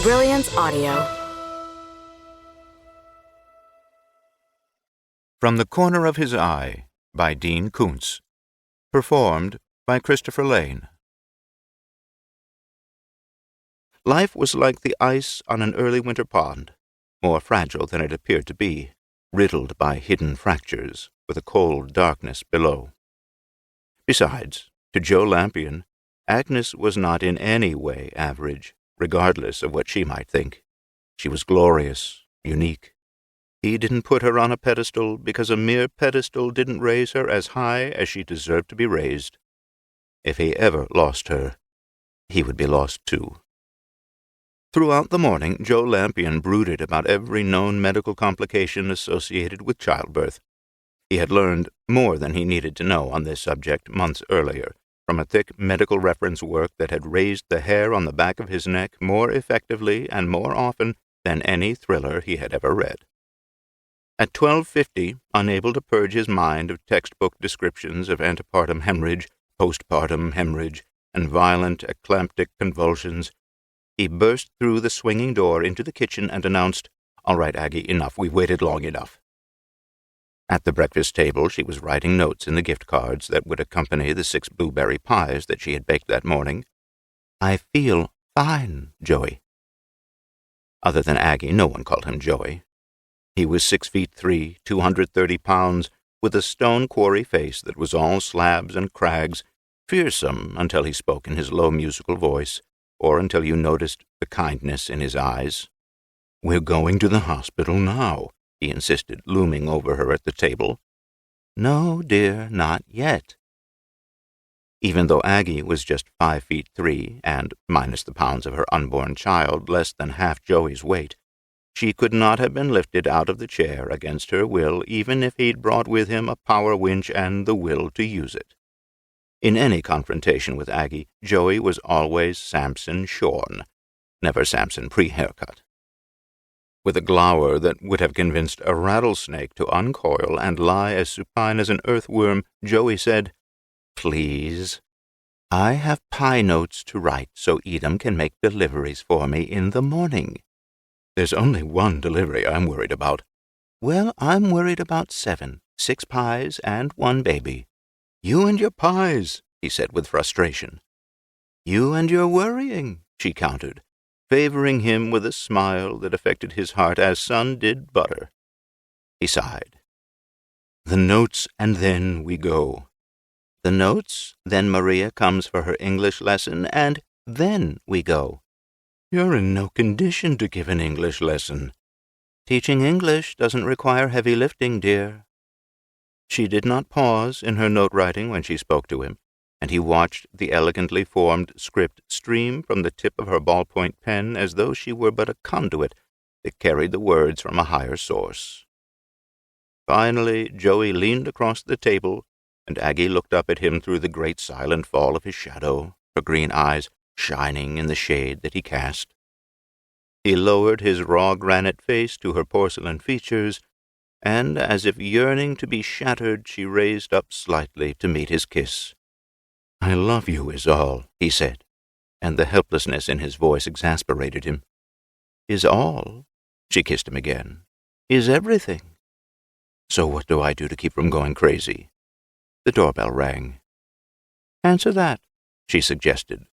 Brilliance Audio. From the Corner of His Eye by Dean Koontz. Performed by Christopher Lane. Life was like the ice on an early winter pond, more fragile than it appeared to be, riddled by hidden fractures, with a cold darkness below. Besides, to Joe Lampion, Agnes was not in any way average, regardless of what she might think. She was glorious, unique. He didn't put her on a pedestal because a mere pedestal didn't raise her as high as she deserved to be raised. If he ever lost her, he would be lost too. Throughout the morning, Joe Lampion brooded about every known medical complication associated with childbirth. He had learned more than he needed to know on this subject months earlier, from a thick medical reference work that had raised the hair on the back of his neck more effectively and more often than any thriller he had ever read. At 12:50, unable to purge his mind of textbook descriptions of antepartum hemorrhage, postpartum hemorrhage, and violent eclamptic convulsions, he burst through the swinging door into the kitchen and announced, "All right, Aggie, enough. We've waited long enough." At the breakfast table, she was writing notes in the gift cards that would accompany the 6 blueberry pies that she had baked that morning. "I feel fine, Joey." Other than Aggie, no one called him Joey. He was 6'3", 230 pounds, with a stone quarry face that was all slabs and crags, fearsome until he spoke in his low musical voice, or until you noticed the kindness in his eyes. "We're going to the hospital now," he insisted, looming over her at the table. "No, dear, not yet." Even though Aggie was just 5'3", and, minus the pounds of her unborn child, less than half Joey's weight, she could not have been lifted out of the chair against her will, even if he'd brought with him a power winch and the will to use it. In any confrontation with Aggie, Joey was always Samson shorn, never Samson pre-haircut. With a glower that would have convinced a rattlesnake to uncoil and lie as supine as an earthworm, Joey said, "Please, I have pie notes to write so Edom can make deliveries for me in the morning." "There's only one delivery I'm worried about." "Well, I'm worried about 7, 6 pies and 1 baby." "You and your pies," he said with frustration. "You and your worrying," she countered, favoring him with a smile that affected his heart as sun did butter. He sighed. "The notes, and then we go." "The notes, then Maria comes for her English lesson, and then we go." "You're in no condition to give an English lesson." "Teaching English doesn't require heavy lifting, dear." She did not pause in her note-writing when she spoke to him, and he watched the elegantly formed script stream from the tip of her ballpoint pen as though she were but a conduit that carried the words from a higher source. Finally, Joey leaned across the table, and Aggie looked up at him through the great silent fall of his shadow, her green eyes shining in the shade that he cast. He lowered his raw granite face to her porcelain features, and, as if yearning to be shattered, she raised up slightly to meet his kiss. "I love you is all," he said, and the helplessness in his voice exasperated him. "Is all?" She kissed him again. "Is everything?" "So what do I do to keep from going crazy?" The doorbell rang. "Answer that," she suggested,